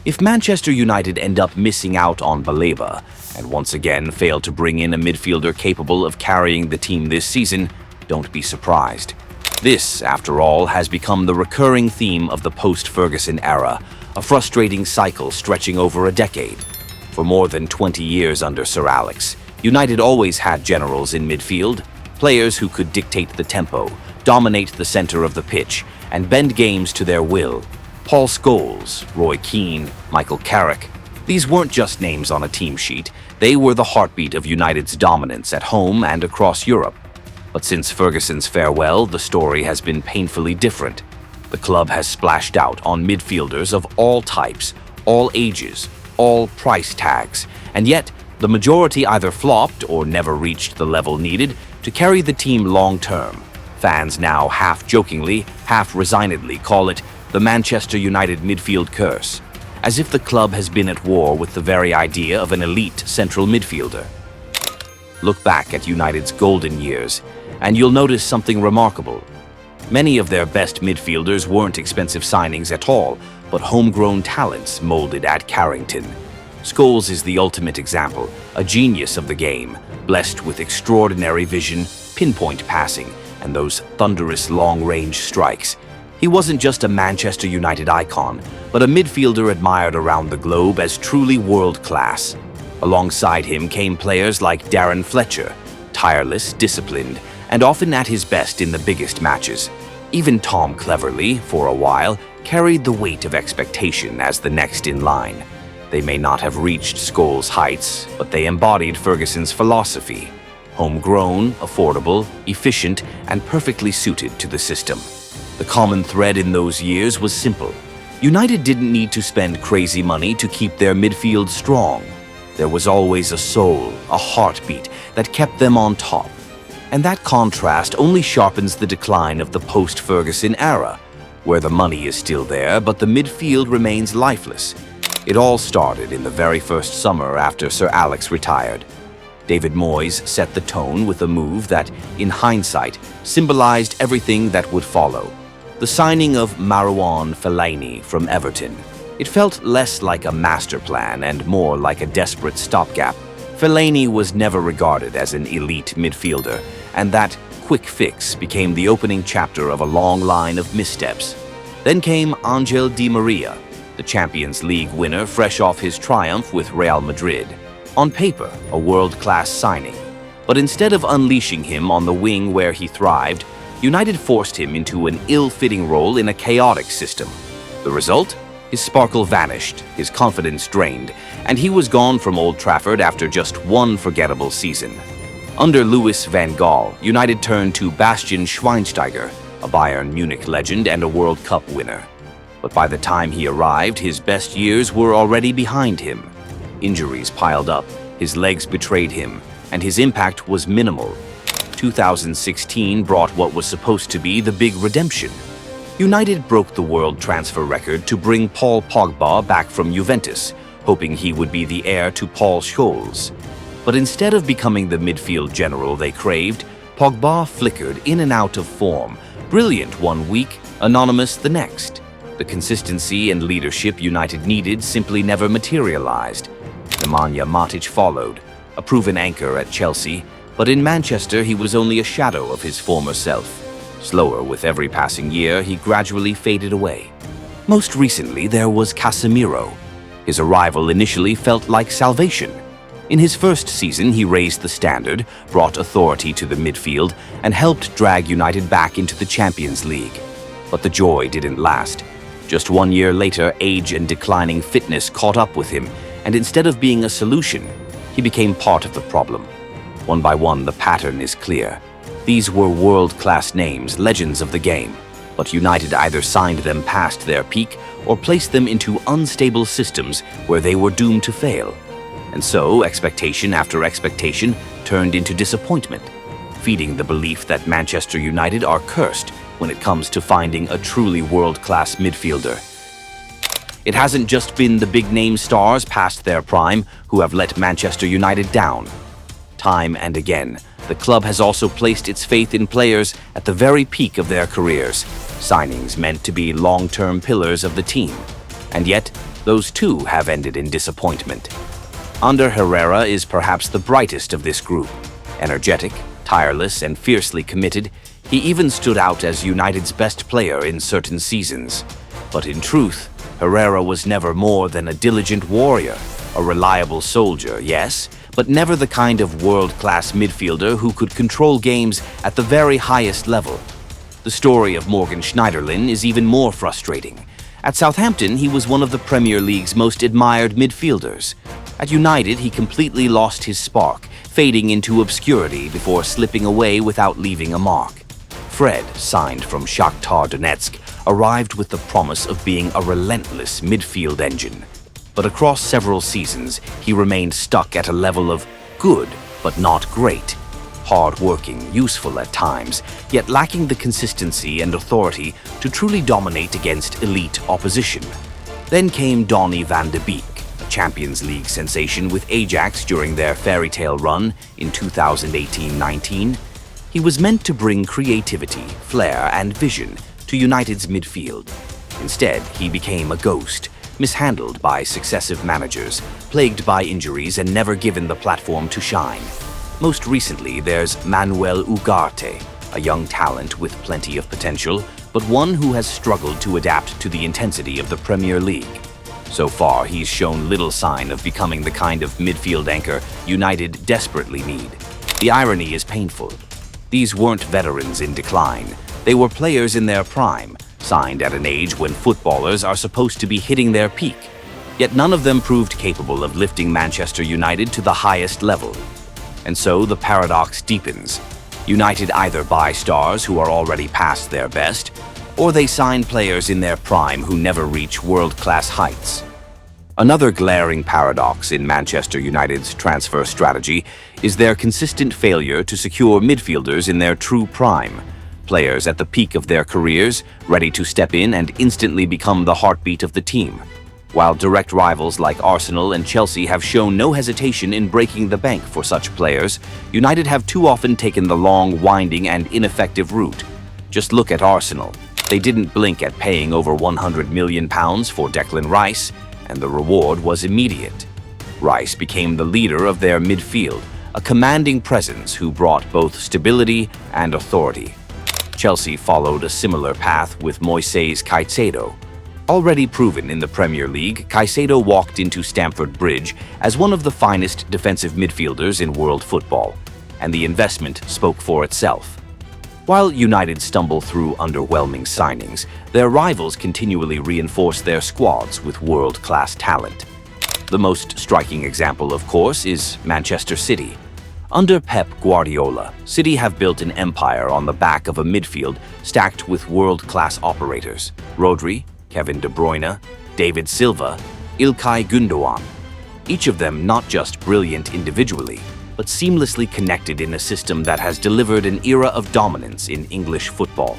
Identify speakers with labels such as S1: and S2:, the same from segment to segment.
S1: If Manchester United end up missing out on Baleba and once again fail to bring in a midfielder capable of carrying the team this season, don't be surprised. This, after all, has become the recurring theme of the post-Ferguson era, a frustrating cycle stretching over a decade. For more than 20 years under Sir Alex, United always had generals in midfield, players who could dictate the tempo, dominate the center of the pitch, and bend games to their will. Paul Scholes, Roy Keane, Michael Carrick. These weren't just names on a team sheet, they were the heartbeat of United's dominance at home and across Europe. But since Ferguson's farewell, the story has been painfully different. The club has splashed out on midfielders of all types, all ages, all price tags, and yet the majority either flopped or never reached the level needed to carry the team long-term. Fans now half-jokingly, half-resignedly call it the Manchester United midfield curse, as if the club has been at war with the very idea of an elite central midfielder. Look back at United's golden years, and you'll notice something remarkable. Many of their best midfielders weren't expensive signings at all, but homegrown talents molded at Carrington. Scholes is the ultimate example, a genius of the game, blessed with extraordinary vision, pinpoint passing, and those thunderous long-range strikes. He wasn't just a Manchester United icon, but a midfielder admired around the globe as truly world-class. Alongside him came players like Darren Fletcher, tireless, disciplined, and often at his best in the biggest matches. Even Tom Cleverley, for a while, carried the weight of expectation as the next in line. They may not have reached Scholes' heights, but they embodied Ferguson's philosophy. Homegrown, affordable, efficient, and perfectly suited to the system. The common thread in those years was simple. United didn't need to spend crazy money to keep their midfield strong. There was always a soul, a heartbeat, that kept them on top. And that contrast only sharpens the decline of the post-Ferguson era, where the money is still there, but the midfield remains lifeless. It all started in the very first summer after Sir Alex retired. David Moyes set the tone with a move that, in hindsight, symbolized everything that would follow. The signing of Marouane Fellaini from Everton. It felt less like a master plan and more like a desperate stopgap. Fellaini was never regarded as an elite midfielder, and that quick fix became the opening chapter of a long line of missteps. Then came Angel Di Maria, the Champions League winner fresh off his triumph with Real Madrid. On paper, a world-class signing. But instead of unleashing him on the wing where he thrived, United forced him into an ill-fitting role in a chaotic system. The result? His sparkle vanished, his confidence drained, and he was gone from Old Trafford after just one forgettable season. Under Louis van Gaal, United turned to Bastian Schweinsteiger, a Bayern Munich legend and a World Cup winner. But by the time he arrived, his best years were already behind him. Injuries piled up, his legs betrayed him, and his impact was minimal. 2016 brought what was supposed to be the big redemption. United broke the world transfer record to bring Paul Pogba back from Juventus, hoping he would be the heir to Paul Scholes. But instead of becoming the midfield general they craved, Pogba flickered in and out of form, brilliant one week, anonymous the next. The consistency and leadership United needed simply never materialized. Nemanja Matic followed, a proven anchor at Chelsea, but in Manchester he was only a shadow of his former self. Slower with every passing year, he gradually faded away. Most recently, there was Casemiro. His arrival initially felt like salvation. In his first season, he raised the standard, brought authority to the midfield, and helped drag United back into the Champions League. But the joy didn't last. Just 1 year later, age and declining fitness caught up with him, and instead of being a solution, he became part of the problem. One by one, the pattern is clear. These were world-class names, legends of the game, but United either signed them past their peak or placed them into unstable systems where they were doomed to fail. And so, expectation after expectation turned into disappointment, feeding the belief that Manchester United are cursed when it comes to finding a truly world-class midfielder. It hasn't just been the big-name stars past their prime who have let Manchester United down. Time and again, the club has also placed its faith in players at the very peak of their careers, signings meant to be long-term pillars of the team. And yet, Those too have ended in disappointment. Ander Herrera is perhaps the brightest of this group. Energetic, tireless, and fiercely committed, he even stood out as United's best player in certain seasons. But in truth, Herrera was never more than a diligent warrior, a reliable soldier, yes, but never the kind of world-class midfielder who could control games at the very highest level. The story of Morgan Schneiderlin is even more frustrating. At Southampton, he was one of the Premier League's most admired midfielders. At United, he completely lost his spark, fading into obscurity before slipping away without leaving a mark. Fred, signed from Shakhtar Donetsk, arrived with the promise of being a relentless midfield engine. But across several seasons, he remained stuck at a level of good, but not great. Hard-working, useful at times, yet lacking the consistency and authority to truly dominate against elite opposition. Then came Donny van de Beek, a Champions League sensation with Ajax during their fairy tale run in 2018-19. He was meant to bring creativity, flair, and vision to United's midfield. Instead, he became a ghost, mishandled by successive managers, plagued by injuries, and never given the platform to shine. Most recently, there's Manuel Ugarte, a young talent with plenty of potential, but one who has struggled to adapt to the intensity of the Premier League. So far, he's shown little sign of becoming the kind of midfield anchor United desperately need. The irony is painful. These weren't veterans in decline. They were players in their prime, signed at an age when footballers are supposed to be hitting their peak. Yet none of them proved capable of lifting Manchester United to the highest level. And so the paradox deepens. United either buy stars who are already past their best, or they sign players in their prime who never reach world-class heights. Another glaring paradox in Manchester United's transfer strategy is their consistent failure to secure midfielders in their true prime, players at the peak of their careers, ready to step in and instantly become the heartbeat of the team. While direct rivals like Arsenal and Chelsea have shown no hesitation in breaking the bank for such players, United have too often taken the long, winding, and ineffective route. Just look at Arsenal. They didn't blink at paying over £100 million for Declan Rice, and the reward was immediate. Rice became the leader of their midfield, a commanding presence who brought both stability and authority. Chelsea followed a similar path with Moises Caicedo. Already proven in the Premier League, Caicedo walked into Stamford Bridge as one of the finest defensive midfielders in world football, and the investment spoke for itself. While United stumble through underwhelming signings, their rivals continually reinforce their squads with world-class talent. The most striking example, of course, is Manchester City. Under Pep Guardiola, City have built an empire on the back of a midfield stacked with world-class operators: Rodri, Kevin De Bruyne, David Silva, Ilkay Gundogan. Each of them not just brilliant individually, but seamlessly connected in a system that has delivered an era of dominance in English football.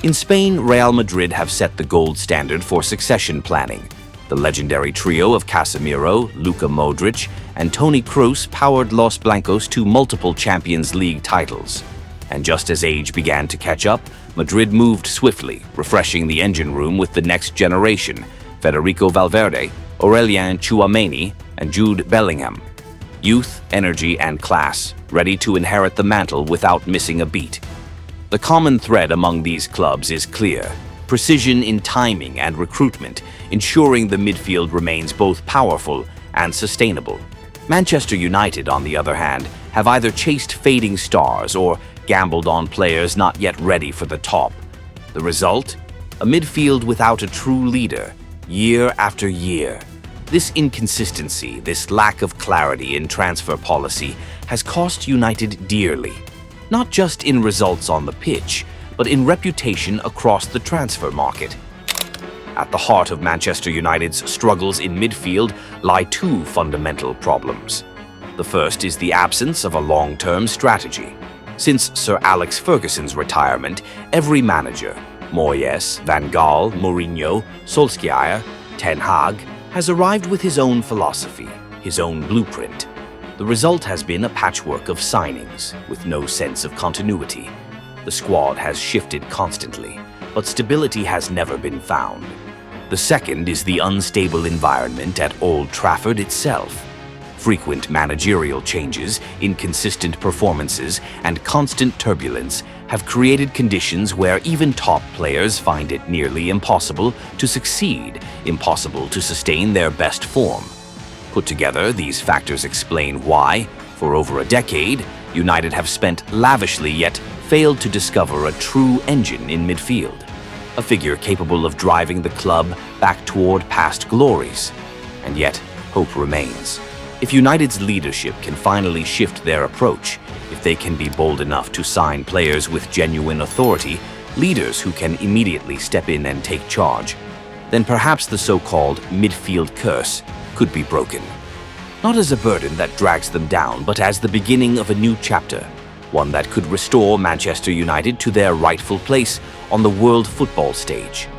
S1: In Spain, Real Madrid have set the gold standard for succession planning. The legendary trio of Casemiro, Luka Modric, and Toni Kroos powered Los Blancos to multiple Champions League titles. And just as age began to catch up, Madrid moved swiftly, refreshing the engine room with the next generation: Federico Valverde, Aurelien Tchouameni, and Jude Bellingham. Youth, energy, and class, ready to inherit the mantle without missing a beat. The common thread among these clubs is clear: precision in timing and recruitment, ensuring the midfield remains both powerful and sustainable. Manchester United, on the other hand, have either chased fading stars or gambled on players not yet ready for the top. The result? A midfield without a true leader, year after year. This inconsistency, this lack of clarity in transfer policy, has cost United dearly, not just in results on the pitch, but in reputation across the transfer market. At the heart of Manchester United's struggles in midfield lie two fundamental problems. The first is the absence of a long-term strategy. Since Sir Alex Ferguson's retirement, every manager, Moyes, Van Gaal, Mourinho, Solskjaer, Ten Hag, has arrived with his own philosophy, his own blueprint. The result has been a patchwork of signings, with no sense of continuity. The squad has shifted constantly, but stability has never been found. The second is the unstable environment at Old Trafford itself. Frequent managerial changes, inconsistent performances, and constant turbulence have created conditions where even top players find it nearly impossible to succeed, impossible to sustain their best form. Put together, these factors explain why, for over a decade, United have spent lavishly yet failed to discover a true engine in midfield, a figure capable of driving the club back toward past glories. And yet, hope remains. If United's leadership can finally shift their approach, if they can be bold enough to sign players with genuine authority, leaders who can immediately step in and take charge, then perhaps the so-called midfield curse could be broken. Not as a burden that drags them down, but as the beginning of a new chapter, one that could restore Manchester United to their rightful place on the world football stage.